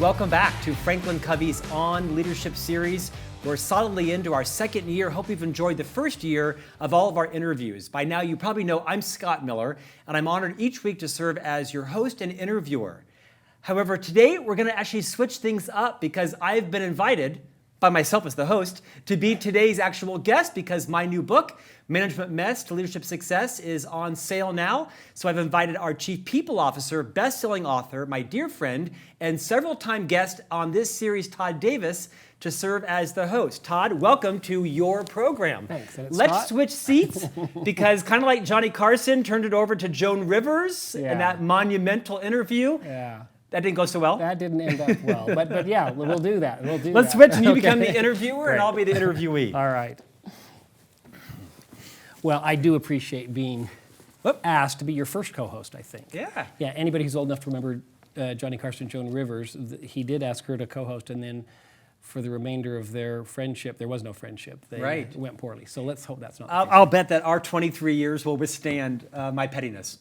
welcome back to Franklin Covey's On Leadership series. We're solidly into our second year. Hope you've enjoyed the first year of all of our interviews. By now, you probably know I'm Scott Miller, and I'm honored each week to serve as your host and interviewer. However, today we're going to actually switch things up because I've been invited, by myself as the host, to be today's actual guest because my new book, Management Mess to Leadership Success, is on sale now. So I've invited our Chief People Officer, best-selling author, my dear friend, and several-time guest on this series, Todd Davis, to serve as the host. Todd, welcome to your program. Thanks. Let's switch seats because kind of like Johnny Carson turned it over to Joan Rivers in that monumental interview. Yeah. That didn't go so well? That didn't end up well, but yeah, we'll do that. Let's switch and you become the interviewer and I'll be the interviewee. All right. Well, I do appreciate being asked to be your first co-host, I think. Yeah. Yeah, anybody who's old enough to remember Johnny Carson, Joan Rivers, he did ask her to co-host, and then for the remainder of their friendship, there was no friendship. It went poorly. So let's hope that's not the case. I'll bet that our 23 years will withstand my pettiness.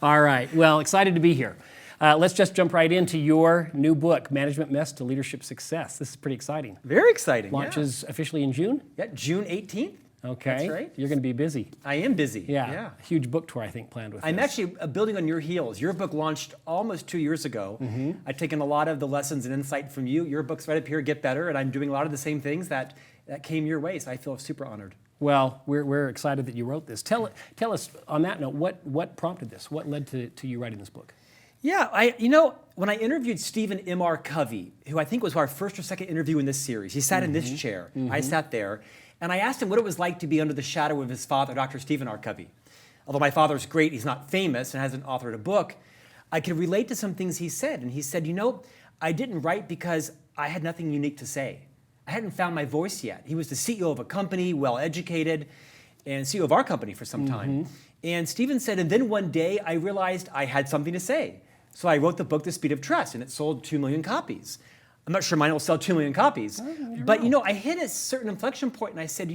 All right. Well, excited to be here. Let's just jump right into your new book, Management Mess to Leadership Success. This is pretty exciting. Very exciting. Launches officially in June? Yeah, June 18th. Okay. That's right. You're going to be busy. I am busy. Yeah. Huge book tour, I think, planned with I'm this. actually building on your heels. Your book launched almost 2 years ago. Mm-hmm. I've taken a lot of the lessons and insight from you. Your book's right up here, Get Better, and I'm doing a lot of the same things that came your way, so I feel super honored. Well, we're excited that you wrote this. Tell us, on that note, what prompted this? What led to you writing this book? Yeah, when I interviewed Stephen M.R. Covey, who I think was our first or second interview in this series, he sat in this chair. Mm-hmm. I sat there, and I asked him what it was like to be under the shadow of his father, Dr. Stephen R. Covey. Although my father's great, he's not famous and hasn't authored a book, I could relate to some things he said. And he said, I didn't write because I had nothing unique to say. I hadn't found my voice yet. He was the CEO of a company, well-educated, and CEO of our company for some time. And Stephen said, and then one day I realized I had something to say. So I wrote the book, The Speed of Trust, and it sold 2 million copies. I'm not sure mine will sell 2 million copies. But, I hit a certain inflection point, and I said,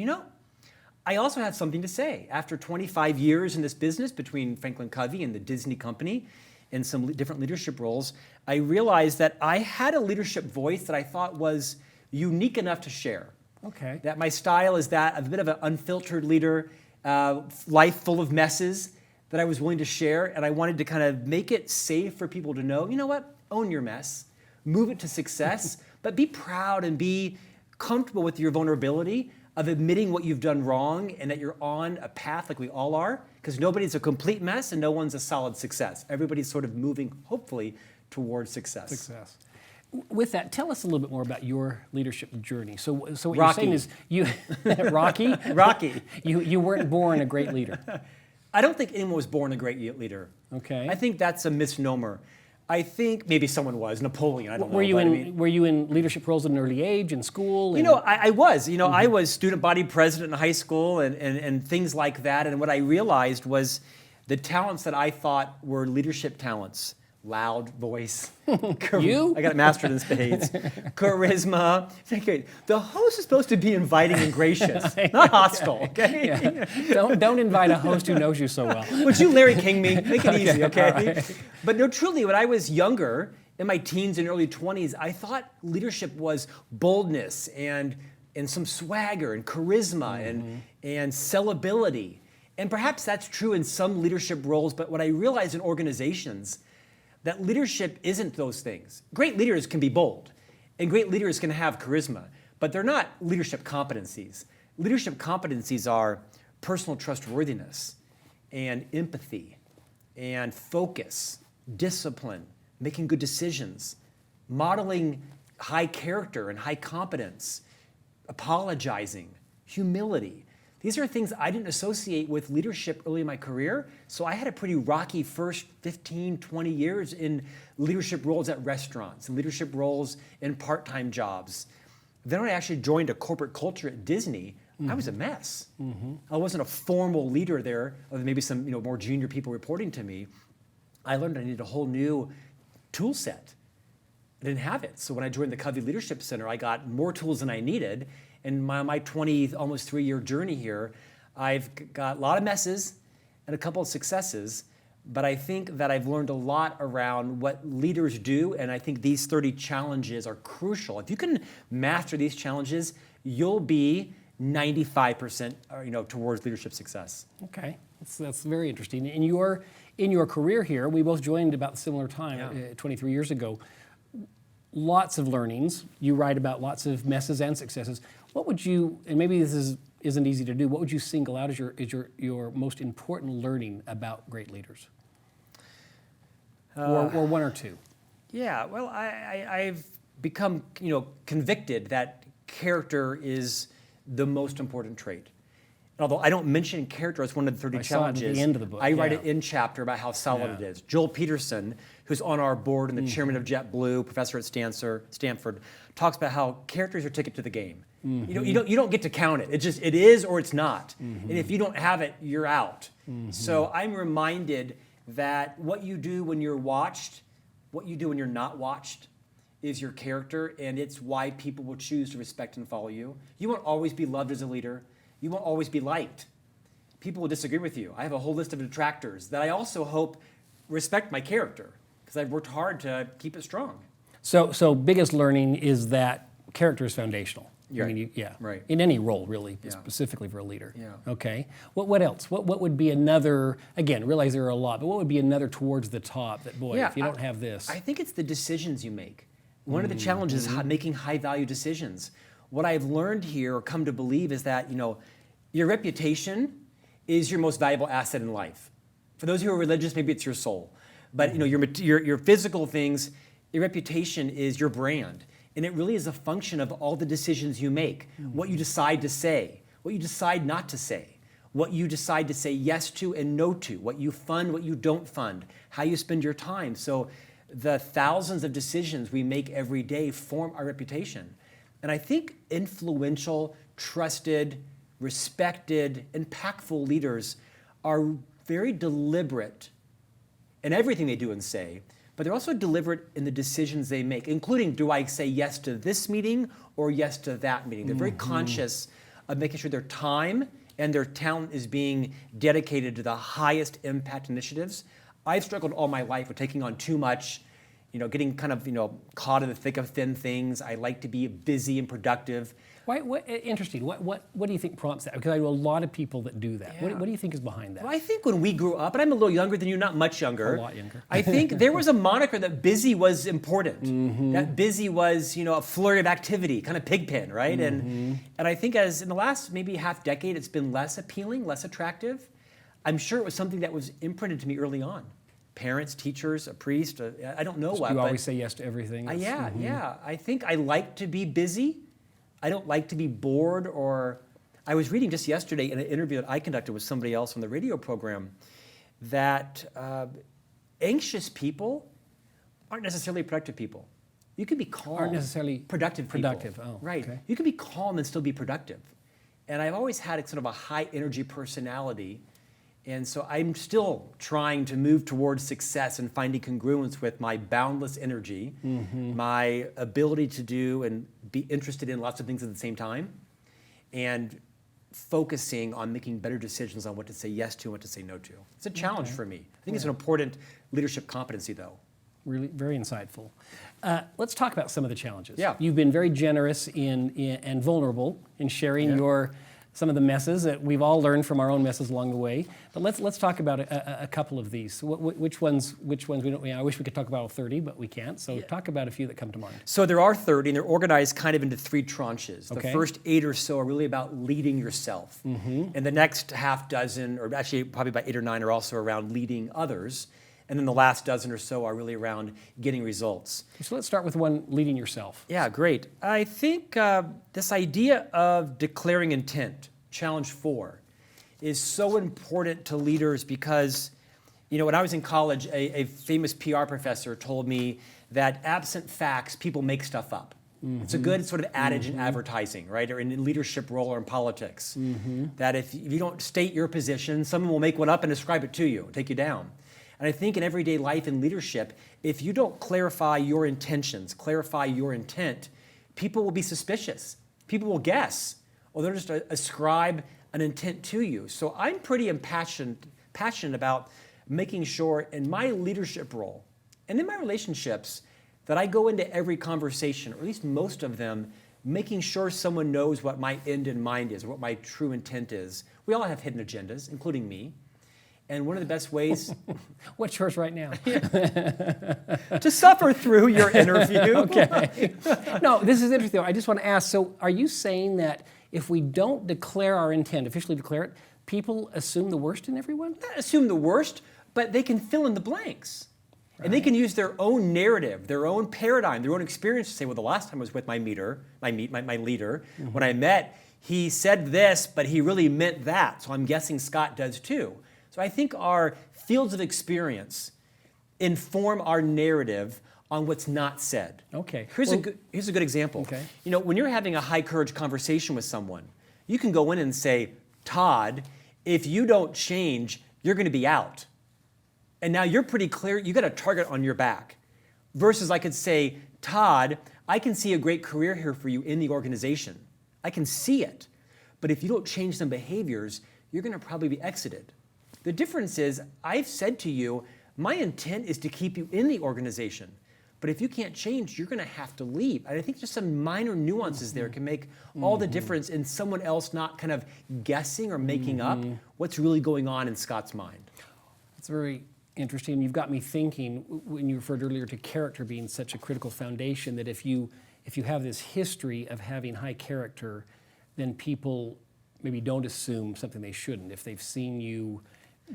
I also have something to say. After 25 years in this business between Franklin Covey and the Disney company and some different leadership roles, I realized that I had a leadership voice that I thought was unique enough to share. Okay. That my style is that of a bit of an unfiltered leader, life full of messes that I was willing to share, and I wanted to kind of make it safe for people to know, own your mess, move it to success, but be proud and be comfortable with your vulnerability of admitting what you've done wrong and that you're on a path like we all are, because nobody's a complete mess and no one's a solid success. Everybody's sort of moving, hopefully, towards success. With that, tell us a little bit more about your leadership journey. So what Rocky. you're saying is you, Rocky? Rocky. You weren't born a great leader. I don't think anyone was born a great leader. Okay. I think that's a misnomer. I think maybe someone was, Napoleon, I don't know. Were you in leadership roles at an early age, in school? I was. I was student body president in high school and things like that. And what I realized was the talents that I thought were leadership talents, loud voice. You? I got it mastered in spades. Charisma. The host is supposed to be inviting and gracious, not hostile, okay? Yeah. Don't invite a host who knows you so well. Would you Larry King me? Make it easy, okay? Right. But no, truly, when I was younger, in my teens and early 20s, I thought leadership was boldness and some swagger and charisma and sellability. And perhaps that's true in some leadership roles, but what I realized in organizations, that leadership isn't those things. Great leaders can be bold, and great leaders can have charisma, but they're not leadership competencies. Leadership competencies are personal trustworthiness and empathy and focus, discipline, making good decisions, modeling high character and high competence, apologizing, humility. These are things I didn't associate with leadership early in my career, so I had a pretty rocky first 15, 20 years in leadership roles at restaurants and leadership roles in part-time jobs. Then when I actually joined a corporate culture at Disney, I was a mess. I wasn't a formal leader there, other than maybe some more junior people reporting to me. I learned I needed a whole new tool set. I didn't have it. So when I joined the Covey Leadership Center, I got more tools than I needed. In my 20, almost 3-year journey here, I've got a lot of messes and a couple of successes, but I think that I've learned a lot around what leaders do, and I think these 30 challenges are crucial. If you can master these challenges, you'll be 95% towards leadership success. Okay, that's very interesting. In your career here, we both joined about the similar time, 23 years ago. Lots of learnings. You write about lots of messes and successes. What would you, and maybe this isn't easy to do, what would you single out as your most important learning about great leaders? Or one or two? Yeah, well, I've become convicted that character is the most important trait. Although I don't mention character as one of the 30 challenges, saw it at the end of the book. I write it in chapter about how solid it is. Joel Peterson, who's on our board and the chairman of JetBlue, professor at Stanford, talks about how character is your ticket to the game. You don't get to count it. It is or it's not. And if you don't have it, you're out. So I'm reminded that what you do when you're watched, what you do when you're not watched, is your character, and it's why people will choose to respect and follow you. You won't always be loved as a leader. You won't always be liked. People will disagree with you. I have a whole list of detractors that I also hope respect my character, because I've worked hard to keep it strong. So biggest learning is that character is foundational. Yeah. I mean, Right. In any role, really, specifically for a leader. Yeah. Okay. What else? What would be another? Again, realize there are a lot, but what would be another towards the top? That if you don't have this, I think it's the decisions you make. One of the challenges is making high-value decisions. What I've learned here, or come to believe, is that your reputation is your most valuable asset in life. For those who are religious, maybe it's your soul, but your physical things, your reputation is your brand. And it really is a function of all the decisions you make, what you decide to say, what you decide not to say, what you decide to say yes to and no to, what you fund, what you don't fund, how you spend your time. So the thousands of decisions we make every day form our reputation. And I think influential, trusted, respected, impactful leaders are very deliberate in everything they do and say, but they're also deliberate in the decisions they make, including, do I say yes to this meeting or yes to that meeting? They're very conscious of making sure their time and their talent is being dedicated to the highest impact initiatives. I've struggled all my life with taking on too much, getting kind of, caught in the thick of thin things. I like to be busy and productive. Interesting. What do you think prompts that? Because I know a lot of people that do that. Yeah. What do you think is behind that? Well, I think when we grew up, and I'm a little younger than you, not much younger. A lot younger. I think there was a moniker that busy was important. That busy was, a flurry of activity, kind of pigpen, right? And I think as in the last maybe half decade, it's been less appealing, less attractive. I'm sure it was something that was imprinted to me early on. Parents, teachers, a priest, I don't know what. You always say yes to everything. Yeah. I think I like to be busy. I don't like to be bored. Or I was reading just yesterday in an interview that I conducted with somebody else on the radio program that anxious people aren't necessarily productive people. You can be calm. Aren't necessarily productive people. Productive, oh, right. Okay. You can be calm and still be productive. And I've always had sort of a high energy personality. And so I'm still trying to move towards success and finding congruence with my boundless energy, my ability to do and be interested in lots of things at the same time, and focusing on making better decisions on what to say yes to and what to say no to. It's a challenge for me. I think it's an important leadership competency, though. Really, very insightful. Let's talk about some of the challenges. Yeah. You've been very generous and vulnerable in sharing some of the messes that we've all learned from our own messes along the way. But let's talk about a couple of these. Which ones we don't? I wish we could talk about all 30, but we can't. So talk about a few that come to mind. So there are 30, and they're organized kind of into 3 tranches. Okay. The first 8 or so are really about leading yourself. And the next half dozen, or actually probably about 8 or 9, are also around leading others. And then the last dozen or so are really around getting results. So let's start with one, leading yourself. Yeah, great. I think this idea of declaring intent, challenge 4, is so important to leaders because, when I was in college, a famous PR professor told me that absent facts, people make stuff up. It's a good sort of adage in advertising, right? Or in a leadership role or in politics. That if you don't state your position, someone will make one up and ascribe it to you, take you down. And I think in everyday life and leadership, if you don't clarify your intentions, clarify your intent, people will be suspicious. People will guess, or they'll just ascribe an intent to you. So I'm pretty passionate about making sure in my leadership role and in my relationships that I go into every conversation, or at least most of them, making sure someone knows what my end in mind is, or what my true intent is. We all have hidden agendas, including me. And one of the best ways... What's yours right now? to suffer through your interview. Okay. No, this is interesting. I just want to ask, so are you saying that if we don't declare our intent, officially declare it, people assume the worst in everyone? Not assume the worst, but they can fill in the blanks. Right. And they can use their own narrative, their own paradigm, their own experience to say, well, the last time I was with my leader, when I met, he said this, but he really meant that. So I'm guessing Scott does too. So I think our fields of experience inform our narrative on what's not said. Okay. Here's a good example. Okay. You know, when you're having a high courage conversation with someone, you can go in and say, Todd, if you don't change, you're going to be out. And now you're pretty clear, you got a target on your back. Versus I could say, Todd, I can see a great career here for you in the organization. I can see it. But if you don't change some behaviors, you're going to probably be exited. The difference is, I've said to you, my intent is to keep you in the organization. But if you can't change, you're going to have to leave. And I think just some minor nuances there can make all the difference in someone else not kind of guessing or making up what's really going on in Scott's mind. It's very interesting. You've got me thinking, when you referred earlier to character being such a critical foundation, that if you have this history of having high character, then people maybe don't assume something they shouldn't. If they've seen you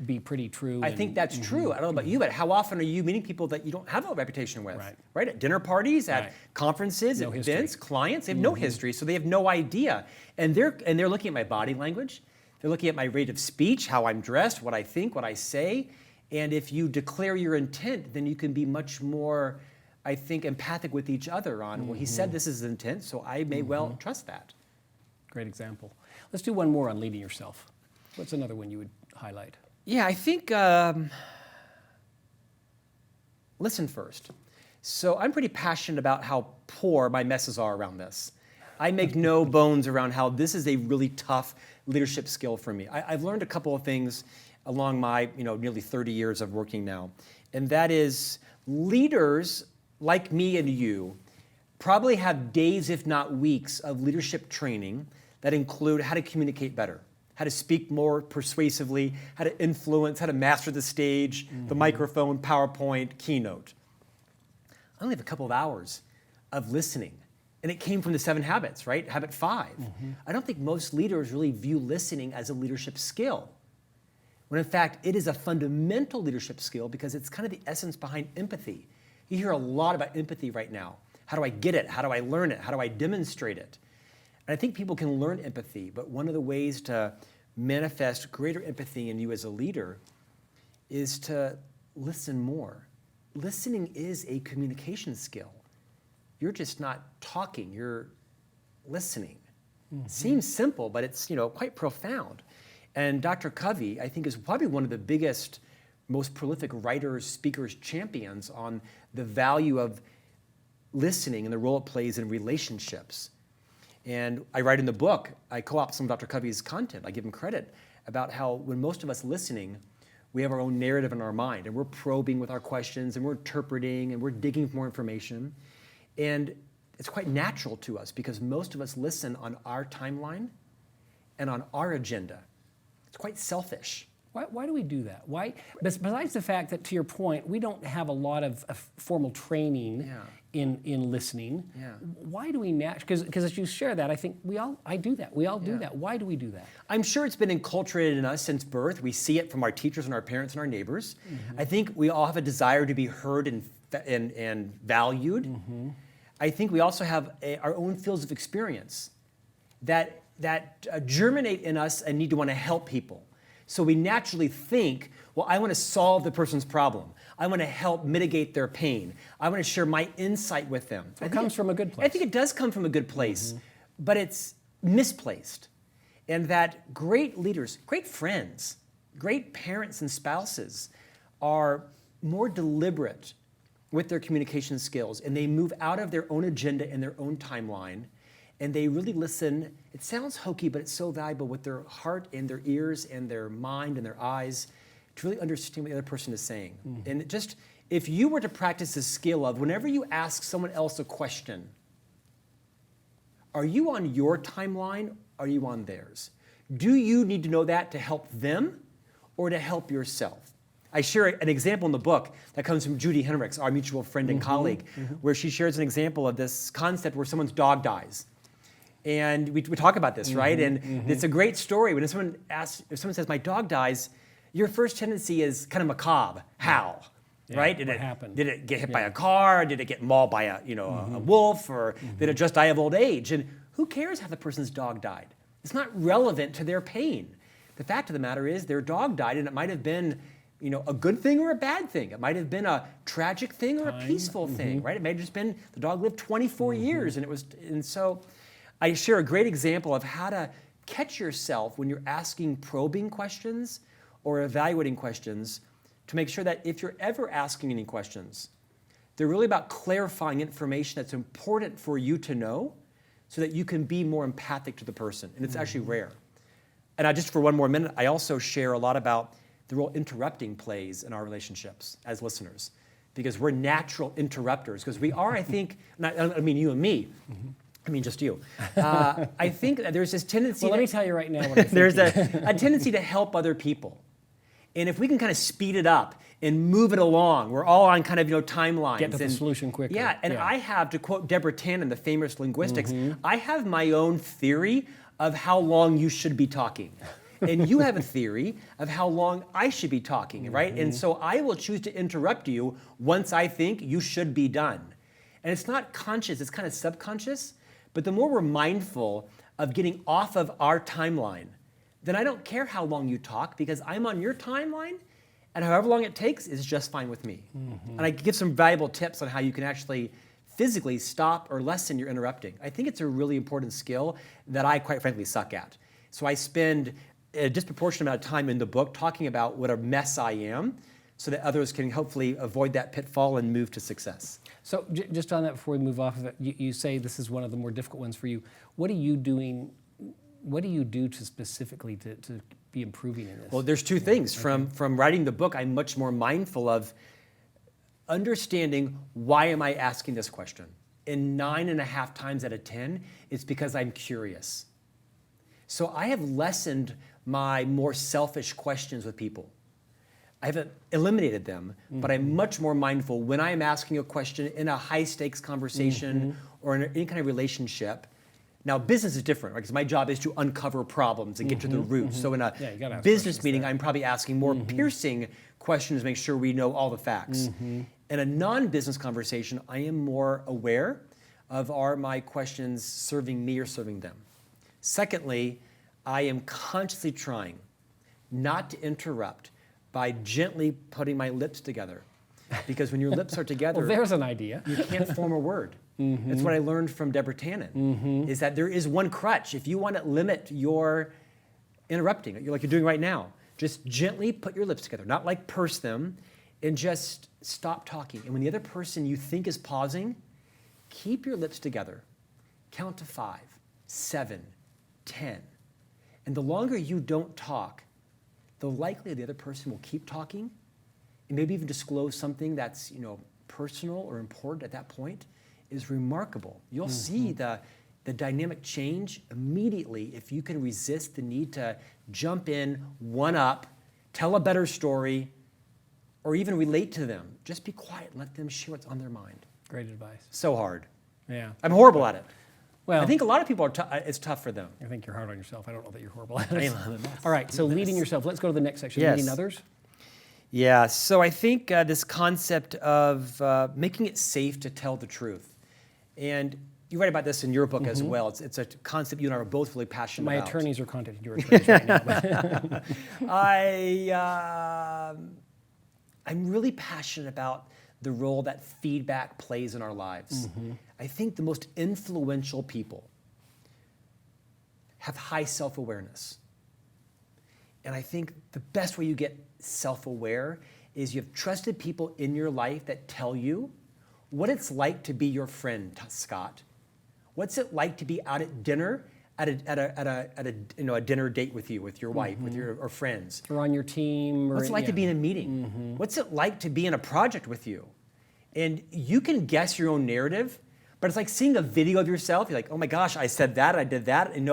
be pretty true. I think that's true. I don't know about you, but how often are you meeting people that you don't have a reputation with? Right? At dinner parties, at conferences, no at history. events, clients, they have no history, so they have no idea. And they're looking at my body language. They're looking at my rate of speech, how I'm dressed, what I think, what I say. And if you declare your intent, then you can be much more, I think, empathic with each other on, well, he said this is his intent, so I may well trust that. Great example. Let's do one more on leading yourself. What's another one you would highlight? Yeah, I think listen first. So I'm pretty passionate about how poor my messes are around this. I make no bones around how this is a really tough leadership skill for me. I've learned a couple of things along my nearly 30 years of working now, and that is leaders like me and you probably have days, if not weeks, of leadership training that include how to communicate better, how to speak more persuasively, how to influence, how to master the stage, the microphone, PowerPoint, keynote. I only have a couple of hours of listening. And it came from the 7 habits, right? Habit 5. I don't think most leaders really view listening as a leadership skill, when in fact it is a fundamental leadership skill because it's kind of the essence behind empathy. You hear a lot about empathy right now. How do I get it? How do I learn it? How do I demonstrate it? And I think people can learn empathy, but one of the ways to manifest greater empathy in you as a leader is to listen more. Listening is a communication skill. You're just not talking, you're listening. Seems simple, but it's quite profound. And Dr. Covey, I think, is probably one of the biggest, most prolific writers, speakers, champions on the value of listening and the role it plays in relationships. And I write in the book, I co-opt some of Dr. Covey's content. I give him credit about how when most of us listening, we have our own narrative in our mind, and we're probing with our questions, and we're interpreting, and we're digging for more information. And it's quite natural to us because most of us listen on our timeline and on our agenda. It's quite selfish. Why do we do that? Why? Besides the fact that, to your point, we don't have a lot of formal training in listening. Why do we naturally? Because as you share that, I think I do that. We all do that. Why do we do that? I'm sure it's been enculturated in us since birth. We see it from our teachers and our parents and our neighbors. I think we all have a desire to be heard and valued. I think we also have our own fields of experience that germinate in us a need to want to help people. So we naturally think, well, I want to solve the person's problem. I want to help mitigate their pain. I want to share my insight with them. It comes from a good place. I think it does come from a good place, but it's misplaced. And that great leaders, great friends, great parents and spouses are more deliberate with their communication skills, and they move out of their own agenda and their own timeline, and they really listen. It sounds hokey, but it's so valuable with their heart and their ears and their mind and their eyes to really understand what the other person is saying. And just, if you were to practice the skill of whenever you ask someone else a question, are you on your timeline? Are you on theirs? Do you need to know that to help them or to help yourself? I share an example in the book that comes from Judy Henricks, our mutual friend and colleague, where she shares an example of this concept where someone's dog dies. And we talk about this, right? And it's a great story. When someone says, my dog dies, your first tendency is kind of macabre. How? Yeah, right? What happened? Did it get hit by a car? Did it get mauled by a wolf? Or did it just die of old age? And who cares how the person's dog died? It's not relevant to their pain. The fact of the matter is their dog died, and it might have been a good thing or a bad thing. It might have been a tragic thing or a peaceful thing, right? It may have just been the dog lived 24 years, and so I share a great example of how to catch yourself when you're asking probing questions or evaluating questions to make sure that if you're ever asking any questions, they're really about clarifying information that's important for you to know so that you can be more empathic to the person. And it's actually rare. And just for one more minute, I also share a lot about the role interrupting plays in our relationships as listeners, because we're natural interrupters, because we are, I think, I mean you and me, I mean just you. I think that there's this tendency. Well, let me tell you right now what I'm there's a tendency to help other people. And if we can kind of speed it up and move it along, we're all on kind of timelines. Get to the solution quicker. Yeah, and I have, to quote Deborah Tannen, the famous linguistics, I have my own theory of how long you should be talking. And you have a theory of how long I should be talking, right? And so I will choose to interrupt you once I think you should be done. And it's not conscious, it's kind of subconscious. But the more we're mindful of getting off of our timeline, then I don't care how long you talk, because I'm on your timeline, and however long it takes is just fine with me. And I give some valuable tips on how you can actually physically stop or lessen your interrupting. I think it's a really important skill that I, quite frankly, suck at. So I spend a disproportionate amount of time in the book talking about what a mess I am, so that others can hopefully avoid that pitfall and move to success. So just on that, before we move off of it, you say this is one of the more difficult ones for you. What are you doing? What do you do to specifically to be improving in this? Well, there's two things. From writing the book, I'm much more mindful of understanding, why am I asking this question? And 9.5 times out of 10, it's because I'm curious. So I have lessened my more selfish questions with people. I haven't eliminated them, but I'm much more mindful when I'm asking a question in a high-stakes conversation or in any kind of relationship. Now, business is different, right? Because my job is to uncover problems and get to the root. So in a business meeting, I'm probably asking more piercing questions to make sure we know all the facts. In a non-business conversation, I am more aware of, are my questions serving me or serving them? Secondly, I am consciously trying not to interrupt by gently putting my lips together. Because when your lips are together, well, there's an idea. You can't form a word. That's what I learned from Deborah Tannen, is that there is one crutch. If you want to limit your interrupting, like you're doing right now, just gently put your lips together, not like purse them, and just stop talking. And when the other person you think is pausing, keep your lips together. Count to 5, 7, 10. And the longer you don't talk, the likelier the other person will keep talking and maybe even disclose something that's personal or important at that point is remarkable. You'll see the dynamic change immediately if you can resist the need to jump in, one up, tell a better story, or even relate to them. Just be quiet, let them share what's on their mind. Great advice. So hard. Yeah. I'm horrible at it. Well, I think a lot of people it's tough for them. I think you're hard on yourself. I don't know that you're horrible at it. All right, so leading yourself. Let's go to the next section. Yes. Leading others. Yeah, so I think this concept of making it safe to tell the truth. And you write about this in your book as well. It's a concept you and I are both really passionate about. My attorneys are contacting your attorneys right now. I'm really passionate about the role that feedback plays in our lives. I think the most influential people have high self-awareness. And I think the best way you get self-aware is you have trusted people in your life that tell you what it's like to be your friend, Scott. What's it like to be out at dinner a dinner date with you, with your wife, with your or friends. Or on your team. What's it like to be in a meeting? What's it like to be in a project with you? And you can guess your own narrative, but it's like seeing a video of yourself. You're like, oh my gosh, I said that, I did that. And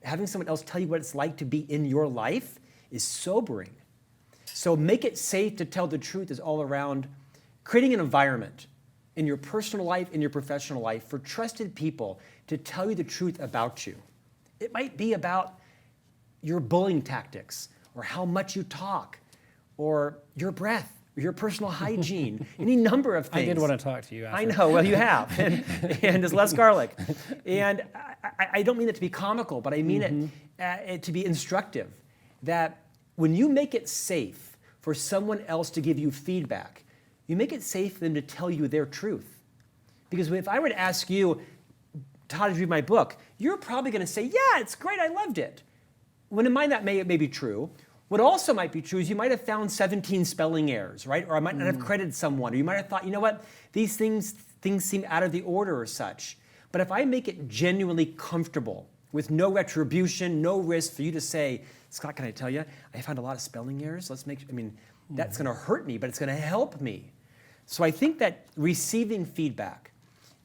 having someone else tell you what it's like to be in your life is sobering. So make it safe to tell the truth is all around creating an environment in your personal life, in your professional life, for trusted people to tell you the truth about you. It might be about your bullying tactics, or how much you talk, or your breath, or your personal hygiene, any number of things. I did want to talk to you after. I know, well, you have, and there's less garlic. And I don't mean it to be comical, but I mean it to be instructive, that when you make it safe for someone else to give you feedback, you make it safe for them to tell you their truth. Because if I were to ask you, how did you read my book? You're probably going to say, yeah, it's great, I loved it. When in mind that may be true. What also might be true is you might have found 17 spelling errors, right? Or I might not have credited someone, or you might have thought, you know what, these things seem out of the order or such. But if I make it genuinely comfortable, with no retribution, no risk for you to say, Scott, can I tell you, I found a lot of spelling errors. That's going to hurt me, but it's going to help me. So I think that receiving feedback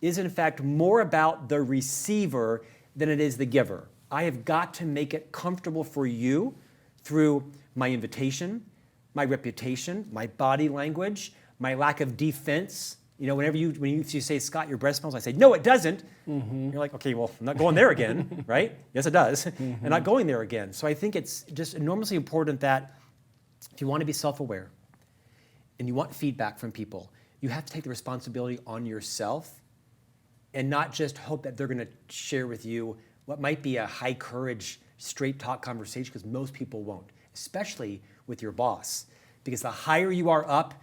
is in fact more about the receiver than it is the giver. I have got to make it comfortable for you through my invitation, my reputation, my body language, my lack of defense. When you say, Scott, your breath smells, I say, no, it doesn't. You're like, okay, well, I'm not going there again, right? Yes, it does. And not going there again. So I think it's just enormously important that if you want to be self-aware and you want feedback from people, you have to take the responsibility on yourself and not just hope that they're going to share with you what might be a high courage, straight talk conversation, because most people won't, especially with your boss. Because the higher you are up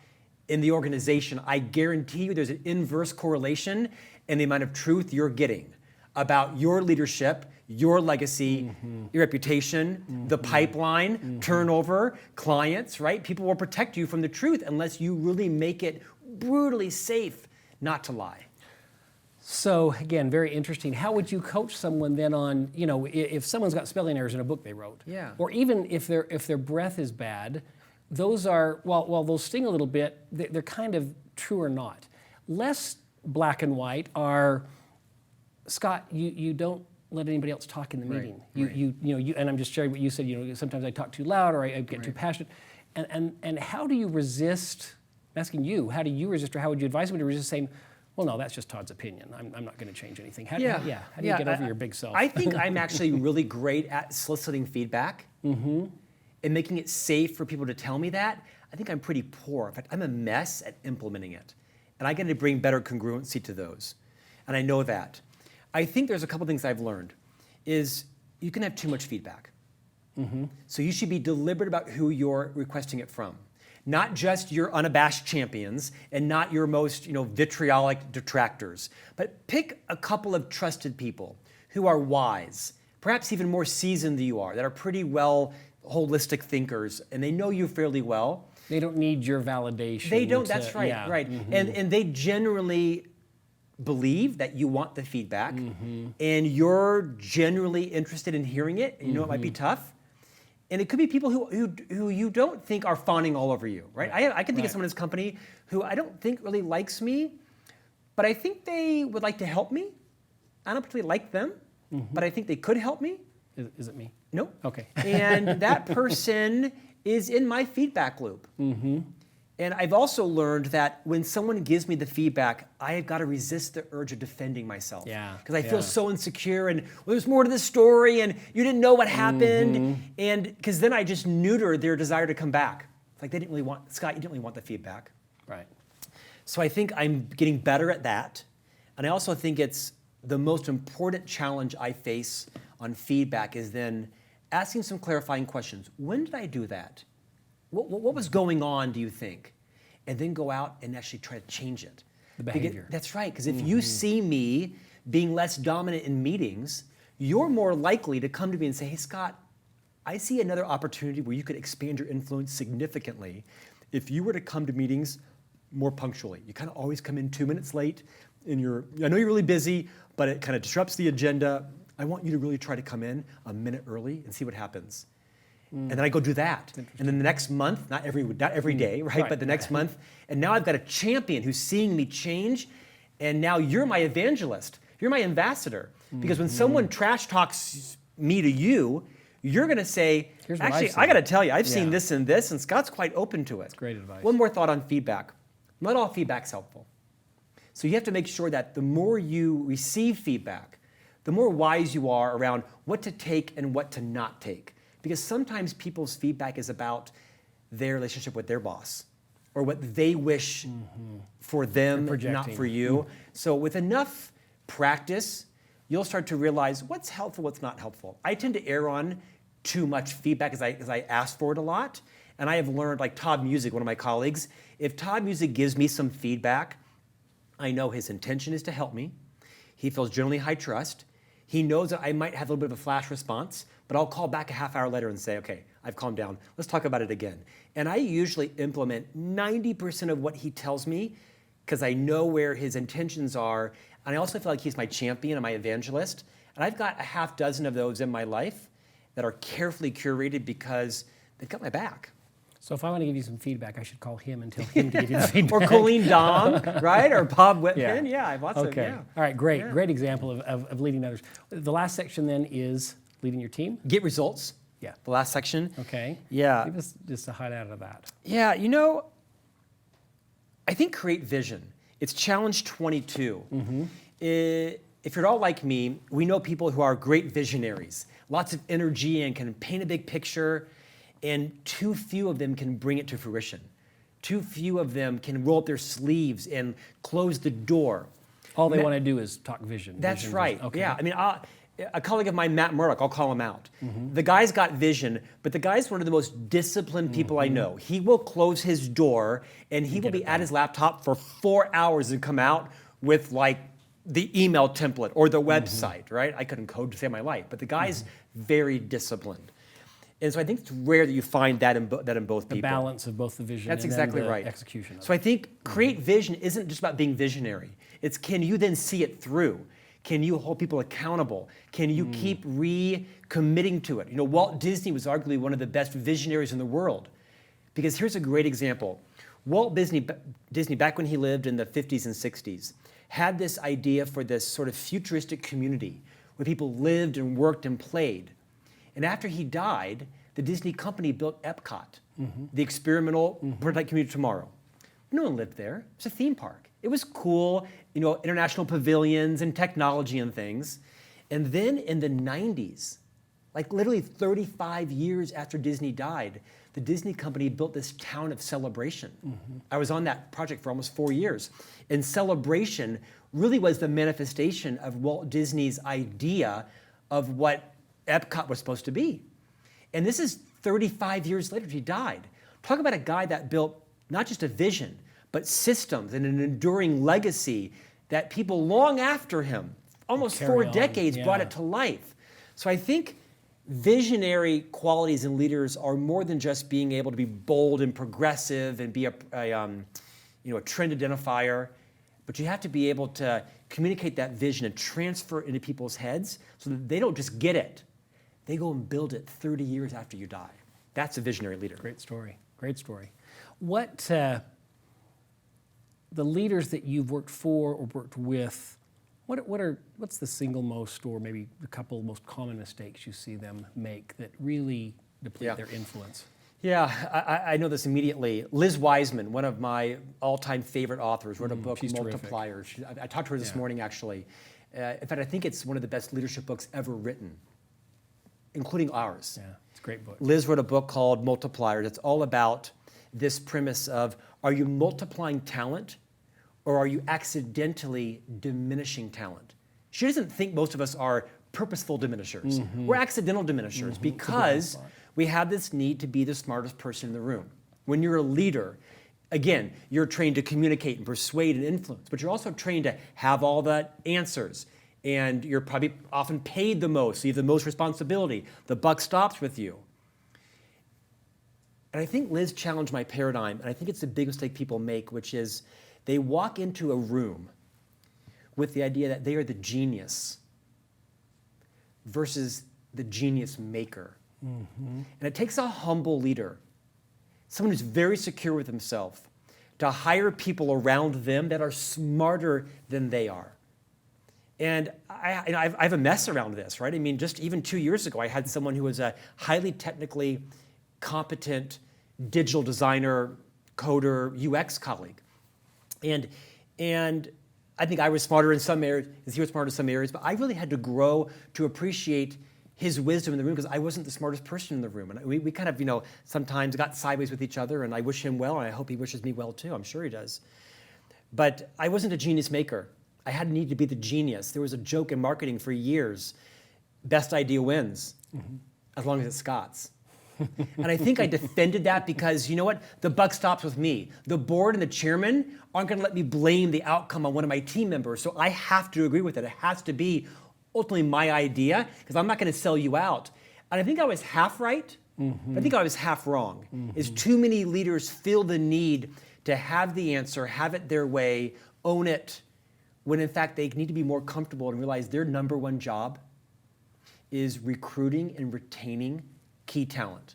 in the organization, I guarantee you there's an inverse correlation in the amount of truth you're getting about your leadership, your legacy, your reputation, the pipeline, turnover, clients, right? People will protect you from the truth unless you really make it brutally safe not to lie. So again, very interesting. How would you coach someone then on, if someone's got spelling errors in a book they wrote, or even if their breath is bad, those are, while those sting a little bit, they're kind of true or not. Less black and white are, Scott, you don't let anybody else talk in the meeting. And I'm just sharing what you said. Sometimes I talk too loud or I get too passionate. And how do you resist? I'm asking you, how do you resist, or how would you advise me to resist saying, well, no, that's just Todd's opinion. I'm not going to change anything. How do you get over your big self? I think I'm actually really great at soliciting feedback and making it safe for people to tell me that. I think I'm pretty poor. In fact, I'm a mess at implementing it. And I got to bring better congruency to those. And I know that. I think there's a couple things I've learned is you can have too much feedback. So you should be deliberate about who you're requesting it from. Not just your unabashed champions and not your most vitriolic detractors, but pick a couple of trusted people who are wise, perhaps even more seasoned than you are, that are pretty well holistic thinkers, and they know you fairly well. They don't need your validation. They don't, that's right, right. And they generally believe that you want the feedback, and you're generally interested in hearing it, and it might be tough. And it could be people who you don't think are fawning all over you, right? I can think of someone in this company who I don't think really likes me, but I think they would like to help me. I don't particularly like them, but I think they could help me. Is it me? No. Okay. And that person is in my feedback loop. And I've also learned that when someone gives me the feedback, I have got to resist the urge of defending myself. Because I feel so insecure and there's more to the story and you didn't know what happened. And because then I just neuter their desire to come back. It's like they didn't really want, Scott, you didn't really want the feedback. Right. So I think I'm getting better at that. And I also think it's the most important challenge I face on feedback is then asking some clarifying questions. When did I do that? What was going on, do you think? And then go out and actually try to change it. The behavior. That's right, because if you see me being less dominant in meetings, you're more likely to come to me and say, hey, Scott, I see another opportunity where you could expand your influence significantly if you were to come to meetings more punctually. You kind of always come in 2 minutes late, and I know you're really busy, but it kind of disrupts the agenda. I want you to really try to come in a minute early and see what happens. And then I go do that. And then the next month, not every day, right? But the next month, and now I've got a champion who's seeing me change, and now you're my evangelist. You're my ambassador. Because when someone trash talks me to you, you're going to say, Here's what actually, I've I got to seen." tell you, I've Yeah. seen this and this, and Scott's quite open to it. great advice. One more thought on feedback. Not all feedback's helpful. So you have to make sure that the more you receive feedback, the more wise you are around what to take and what to not take. Because sometimes people's feedback is about their relationship with their boss or what they wish for them, not for you. So with enough practice, you'll start to realize what's helpful, what's not helpful. I tend to err on too much feedback as I ask for it a lot. And I have learned, like Todd Music, one of my colleagues, if Todd Music gives me some feedback, I know his intention is to help me. He feels generally high trust. He knows that I might have a little bit of a flash response, but I'll call back a half hour later and say, okay, I've calmed down. Let's talk about it again. And I usually implement 90% of what he tells me because I know where his intentions are. And I also feel like he's my champion and my evangelist. And I've got a half dozen of those in my life that are carefully curated because they've got my back. So if I want to give you some feedback, I should call him and tell him to give you the feedback. Or Colleen Dom, right? Or Bob Whitman. Yeah, I have lots of, Okay. yeah. All right, great. Great example of leading others. The last section then is leading your team. Get results. Yeah. The last section. Okay. Yeah. Give us just a highlight of that. Yeah, I think create vision. It's challenge 22. If you're at all like me, we know people who are great visionaries, lots of energy and can paint a big picture, and too few of them can bring it to fruition. Too few of them can roll up their sleeves and close the door. All they want to do is talk vision. That's vision, right. vision. Okay. Yeah. I mean, a colleague of mine, Matt Murdoch, I'll call him out. The guy's got vision, but the guy's one of the most disciplined people I know. He will close his door and he will be at his laptop for 4 hours and come out with like the email template or the website, right? I couldn't code to save my life, but the guy's very disciplined. And so I think it's rare that you find that in both people. The balance of both the vision That's and exactly then the right. execution of So it. I think create vision isn't just about being visionary. It's can you then see it through? Can you hold people accountable? Can you keep recommitting to it? Walt Disney was arguably one of the best visionaries in the world. Because here's a great example. Walt Disney, back when he lived in the 50s and 60s, had this idea for this sort of futuristic community where people lived and worked and played. And after he died, the Disney company built Epcot, the experimental prototype community tomorrow. No one lived there. It was a theme park. It was cool, international pavilions and technology and things. And then in the 90s, like literally 35 years after Disney died, the Disney company built this town of Celebration. I was on that project for almost 4 years. And Celebration really was the manifestation of Walt Disney's idea of what Epcot was supposed to be. And this is 35 years later, he died. Talk about a guy that built not just a vision, but systems and an enduring legacy that people long after him, almost Carry 4 on, decades, brought yeah. it to life. So I think visionary qualities in leaders are more than just being able to be bold and progressive and be a trend identifier, but you have to be able to communicate that vision and transfer it into people's heads so that they don't just get it. They go and build it 30 years after you die. That's a visionary leader. Great story. Great story. What the leaders that you've worked for or worked with, what's the single most or maybe the couple most common mistakes you see them make that really deplete their influence? Yeah, I know this immediately. Liz Wiseman, one of my all-time favorite authors, wrote a book, she's terrific. Multipliers. I talked to her this morning, actually. In fact, I think it's one of the best leadership books ever written, including ours. Yeah, it's a great book. Liz wrote a book called Multipliers. It's all about this premise of, are you multiplying talent or are you accidentally diminishing talent? She doesn't think most of us are purposeful diminishers. We're accidental diminishers because we have this need to be the smartest person in the room. When you're a leader, again, you're trained to communicate and persuade and influence, but you're also trained to have all the answers. And you're probably often paid the most, so you have the most responsibility. The buck stops with you. And I think Liz challenged my paradigm, and I think it's the big mistake people make, which is they walk into a room with the idea that they are the genius. versus the genius maker. And it takes a humble leader, someone who's very secure with himself, to hire people around them that are smarter than they are. And I have a mess around this, right? I mean, just even 2 years ago, I had someone who was a highly technically competent digital designer, coder, UX colleague. And I think I was smarter in some areas, he was smarter in some areas, but I really had to grow to appreciate his wisdom in the room because I wasn't the smartest person in the room. And we kind of, sometimes got sideways with each other, and I wish him well, and I hope he wishes me well too. I'm sure he does. But I wasn't a genius maker. I had a need to be the genius. There was a joke in marketing for years, best idea wins, as long as it's Scott's. And I think I defended that because, you know what? The buck stops with me. The board and the chairman aren't going to let me blame the outcome on one of my team members, so I have to agree with it. It has to be ultimately my idea because I'm not going to sell you out. And I think I was half right, but I think I was half wrong. Is too many leaders feel the need to have the answer, have it their way, own it, when in fact they need to be more comfortable and realize their number one job is recruiting and retaining key talent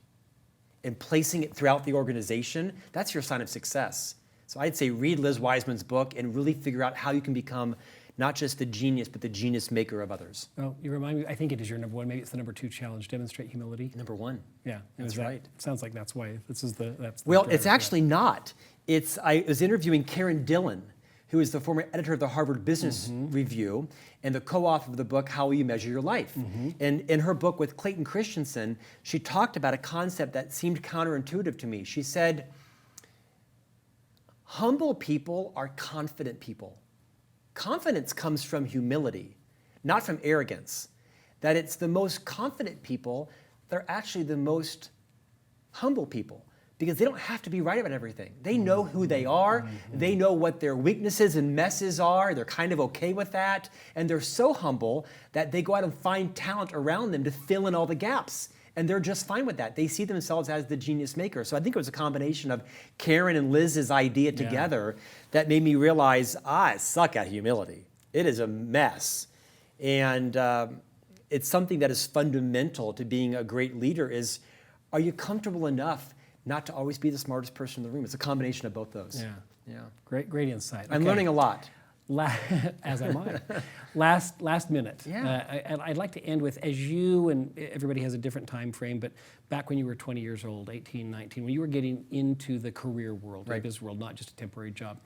and placing it throughout the organization. That's your sign of success. So I'd say read Liz Wiseman's book and really figure out how you can become not just the genius, but the genius maker of others. Oh, you remind me, I think it is your number one, maybe it's the number 2 challenge, demonstrate humility. Number one. Yeah, that's right. It sounds like that's why that's the Well, driver it's actually not. I was interviewing Karen Dillon, who is the former editor of the Harvard Business Review and the co-author of the book, How Will You Measure Your Life? And in her book with Clayton Christensen, she talked about a concept that seemed counterintuitive to me. She said, humble people are confident people. Confidence comes from humility, not from arrogance. That it's the most confident people that are actually the most humble people, because they don't have to be right about everything. They know who they are. They know what their weaknesses and messes are. They're kind of okay with that. And they're so humble that they go out and find talent around them to fill in all the gaps. And they're just fine with that. They see themselves as the genius maker. So I think it was a combination of Karen and Liz's idea together that made me realize, I suck at humility. It is a mess. And it's something that is fundamental to being a great leader is, are you comfortable enough not to always be the smartest person in the room? It's a combination of both those. Yeah. Great insight. I'm learning a lot. As am I. Last minute. Yeah. I'd like to end with, as you, and everybody has a different time frame, but back when you were 20 years old, 18, 19, when you were getting into the career world, the business world, not just a temporary job,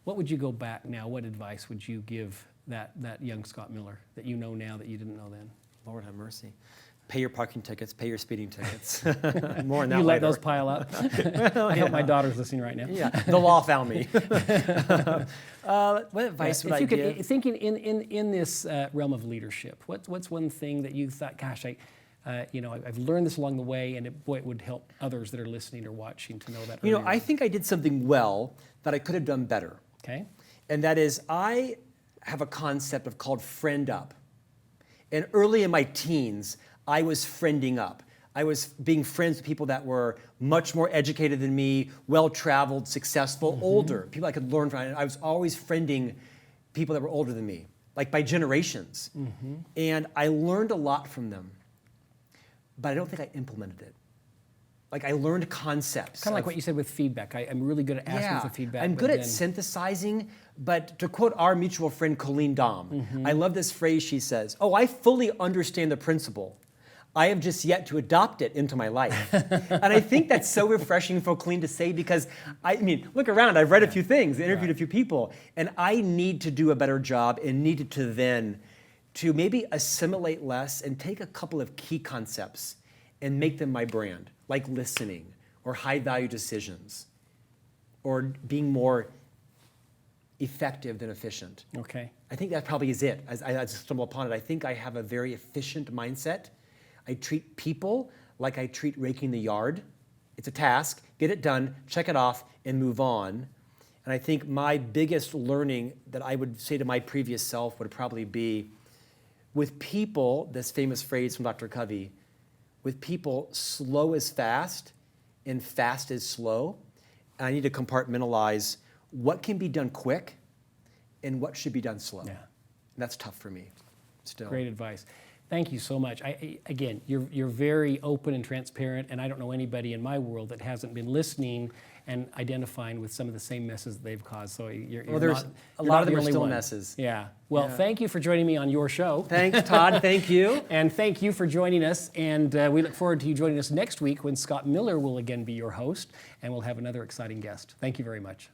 what would you go back now? What advice would you give that young Scott Miller that you know now that you didn't know then? Lord have mercy. Pay your parking tickets, pay your speeding tickets. More on that You let later. those pile up? I hope my daughter's listening right now. Yeah, the law found me. What advice would I give? Thinking in this realm of leadership, what's one thing that you thought, gosh, I've learned this along the way, and it would help others that are listening or watching to know that. I think I did something well that I could have done better. Okay. And that is, I have a concept called friend up. And early in my teens, I was friending up. I was being friends with people that were much more educated than me, well-traveled, successful, older, people I could learn from. I was always friending people that were older than me, like by generations. And I learned a lot from them, but I don't think I implemented it. Like I learned concepts. Kind of like what you said with feedback. I'm really good at asking for feedback. I'm good at synthesizing, but to quote our mutual friend Colleen Dom, I love this phrase she says, I fully understand the principle. I have just yet to adopt it into my life. And I think that's so refreshing for Colleen to say because, look around, I've read a few things, interviewed a few people, and I need to do a better job and needed to then to maybe assimilate less and take a couple of key concepts and make them my brand, like listening or high-value decisions or being more effective than efficient. Okay. I think that probably is it. As I stumble upon it, I think I have a very efficient mindset. I treat people like I treat raking the yard. It's a task, get it done, check it off, and move on. And I think my biggest learning that I would say to my previous self would probably be, with people, this famous phrase from Dr. Covey, with people, slow is fast and fast is slow. And I need to compartmentalize what can be done quick and what should be done slow. Yeah. And that's tough for me still. Great advice. Thank you so much. Again, you're very open and transparent, and I don't know anybody in my world that hasn't been listening and identifying with some of the same messes that they've caused. So Well, there's a lot of them are still messes. Yeah. Well, thank you for joining me on your show. Thanks, Todd. Thank you. And thank you for joining us. And we look forward to you joining us next week when Scott Miller will again be your host, and we'll have another exciting guest. Thank you very much.